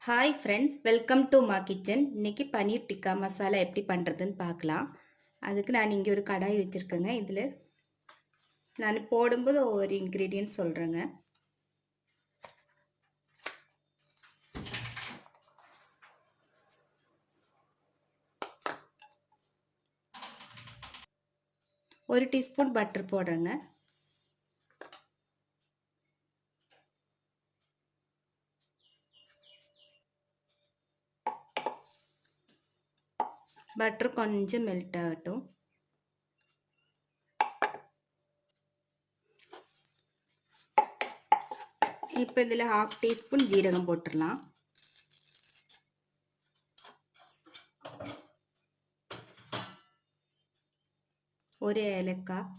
Hi friends, welcome to மா kitchen. இன்னைக்கு பனீர் டிக்கா மசாலா எப்படி பண்ணுறதுன்னு பார்க்கலாம். அதுக்கு நான் இங்கே ஒரு கடாய் வச்சுருக்கேங்க. இதில் நான் போடும்போது ஒவ்வொரு இன்க்ரீடியன்ட் சொல்கிறேங்க. ஒரு டீஸ்பூன் பட்டர் போடுறேங்க. பட்டர் கொஞ்சம் மெல்ட் ஆகட்டும். இப்போ இதில் 1/2 டீஸ்பூன் ஜீரகம் போட்டுடலாம். ஒரு ஏலக்காய்,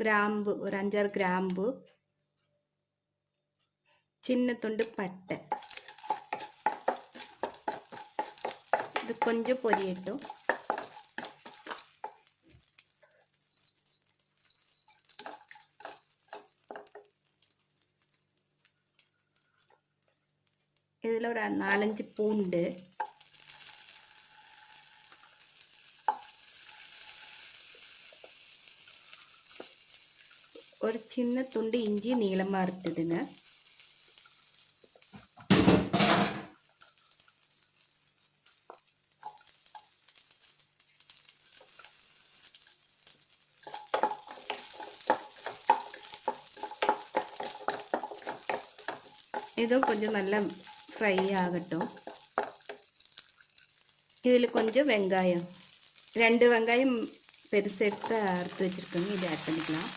கிராம்பு ஒரு 5-6 கிராம்பு, சின்ன துண்டு பட்டை. இது கொஞ்சம் பொரியட்டும். இதில் ஒரு 4-5 பூண்டு, ஒரு சின்ன துண்டு இஞ்சி நீளமாக இருக்குதுங்க. இதுவும் கொஞ்சம் நல்லா ஃப்ரை ஆகட்டும். இதில் கொஞ்சம் வெங்காயம், 2 வெங்காயம் பெருசு எடுத்து அறுத்து வச்சுருக்கோங்க. இதை ஆட் பண்ணிக்கலாம்.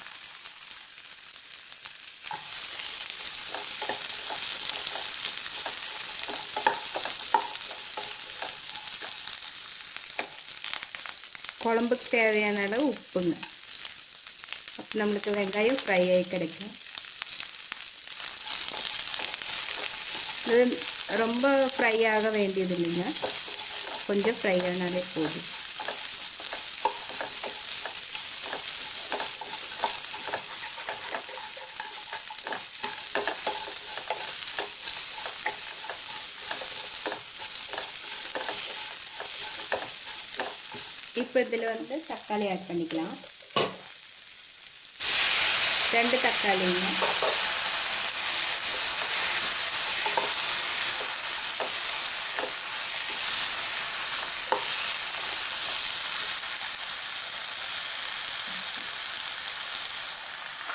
குழம்புக்கு தேவையான அளவு உப்புங்க. அப்போ நம்மளுக்கு வெங்காயம் ஃப்ரை ஆகி கிடைக்கும். இது ரொம்ப ஃப்ரை ஆக வேண்டியது இல்லைங்க, கொஞ்சம் ஃப்ரை ஆனாலே போதும். இப்போ இதில் வந்து தக்காளி ஆட் பண்ணிக்கலாம். 2 தக்காளிங்க.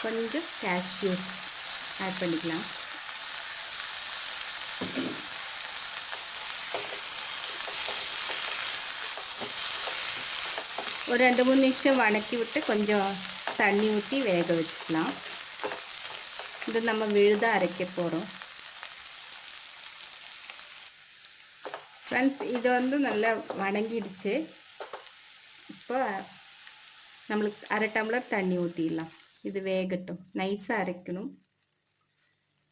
கொஞ்சம் கேஷ்யூஸ் ஆட் பண்ணிக்கலாம். ஒரு 2-3 நிமிஷம் வணக்கி விட்டு கொஞ்சம் தண்ணி ஊற்றி வேக வச்சுக்கலாம். இது நம்ம விழுதாக அரைக்க போகிறோம். ஃப்ரெண்ட்ஸ், இது வந்து நல்லா வணங்கிடுச்சு. இப்போ நம்மளுக்கு 1/2 டம்ளர் தண்ணி ஊற்றிடலாம். இது வேகட்டும். நைஸாக அரைக்கணும்.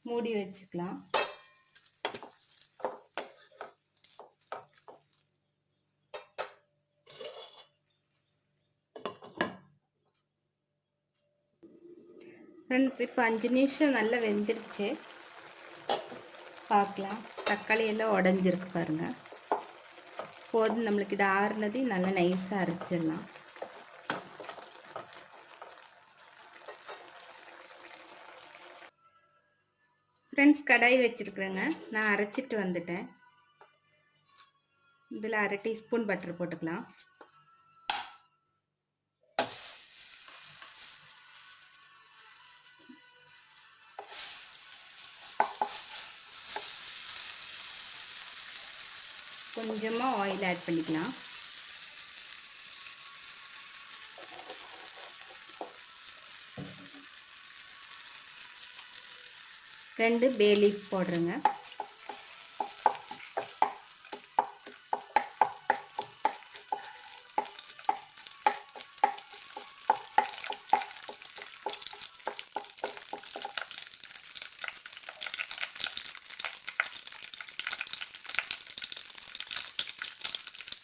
மூடி வச்சுக்கலாம். ஃப்ரெண்ட்ஸ், இப்போ 5 நிமிஷம் நல்லா வெந்துடுச்சு. பார்க்கலாம். தக்காளி எல்லாம் உடஞ்சிருக்கு பாருங்கள். போதும். நம்மளுக்கு இது ஆறுனது நல்லா நைஸாக அரைச்சிடலாம். ஃப்ரெண்ட்ஸ், கடாய் வச்சுருக்குறேங்க. நான் அரைச்சிட்டு வந்துட்டேன். இதில் 1/2 டீஸ்பூன் பட்டர் போட்டுக்கலாம். கொஞ்சமாக ஆயில் ஆட் பண்ணிக்கலாம். ரெண்டு பே லீஃப் போடுறேங்க.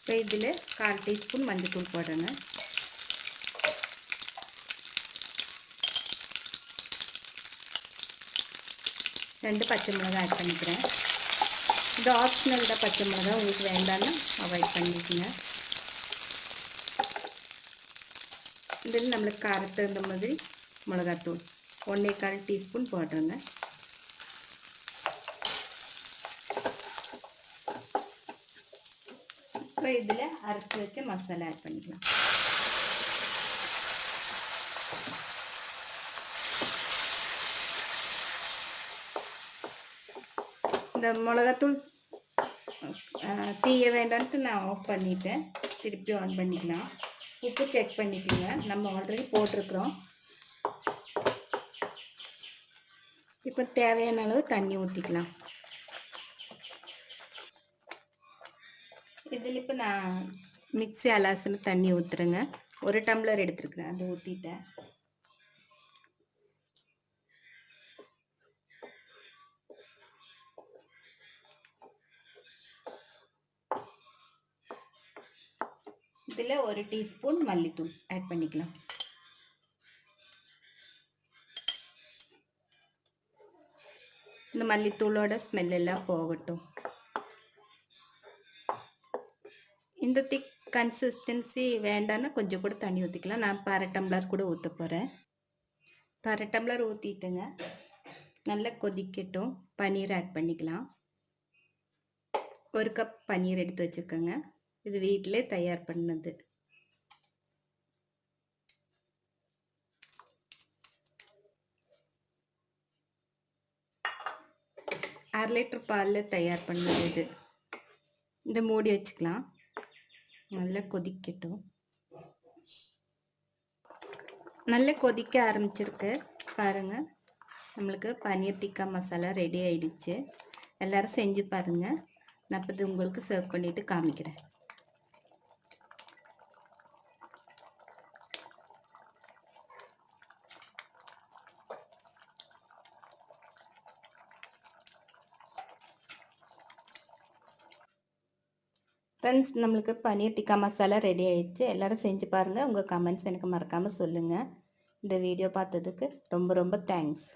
இப்போ இதில் 1/4 டீஸ்பூன் மஞ்சள் தூள் போடுறேங்க. 2 பச்சை மிளகாய் ஆட் பண்ணிக்கிறேன். இது ஆப்ஷனல் தான், பச்சை மிளகாய் உங்களுக்கு வேண்டாம்னா அவாய்ட் பண்ணிக்கோங்க. இதில் நம்மளுக்கு காரத்துக்கு தகுந்த மாதிரி மிளகாத்தூள் 1/4 டீஸ்பூன் போடுறேங்க. இப்போ இதில் அரைச்சி வச்ச மசாலா ஆட் பண்ணிக்கலாம். இந்த மிளகாத்தூள் தீய வேண்டான்ட்டு நான் ஆஃப் பண்ணிட்டேன். திருப்பி ஆன் பண்ணிக்கலாம். உப்பு செக் பண்ணிக்கோங்க, நம்ம ஆல்ரெடி போட்டிருக்கிறோம். இப்போ தேவையான அளவு தண்ணி ஊற்றிக்கலாம். இதில் இப்போ நான் மிக்ஸி அலாசின தண்ணி ஊற்றுறேங்க. 1 டம்ளர் எடுத்துருக்குறேன், அதை ஊற்றிட்டேன். இதில் 1 டீஸ்பூன் மல்லித்தூள் ஆட் பண்ணிக்கலாம். இந்த மல்லித்தூளோட ஸ்மெல் எல்லாம் போகட்டும். இந்த திக் கன்சிஸ்டன்சி வேண்டாம்னா கொஞ்சம் கூட தண்ணி ஊற்றிக்கலாம். நான் 1/2 டம்ளர் கூட ஊற்ற போகிறேன். 1/2 டம்ளர் ஊற்றிட்டுங்க, நல்லா கொதிக்கட்டும். பன்னீர் ஆட் பண்ணிக்கலாம். 1 கப் பன்னீர் எடுத்து வச்சுருக்கேங்க. இது வீட்டிலே தயார் பண்ணது. அரை லிட்டர் பாலில் தயார் பண்ணது இது. இந்த மூடி வச்சுக்கலாம். நல்லா கொதிக்கட்டும். நல்லா கொதிக்க ஆரம்பிச்சிருக்கு பாருங்கள். நம்மளுக்கு பன்னீர் டிக்கா மசாலா ரெடி ஆயிடுச்சு. எல்லோரும் செஞ்சு பாருங்கள். நான் இப்போ இது உங்களுக்கு சர்வ் பண்ணிவிட்டு காமிக்கிறேன். ஃப்ரெண்ட்ஸ், நம்மளுக்கு பன்னீர் டிக்கா மசாலா ரெடி ஆயிடுச்சு. எல்லோரும் செஞ்சு பாருங்கள். உங்கள் கமெண்ட்ஸ் எனக்கு மறக்காமல் சொல்லுங்கள். இந்த வீடியோ பார்த்ததுக்கு ரொம்ப ரொம்ப தேங்க்ஸ்.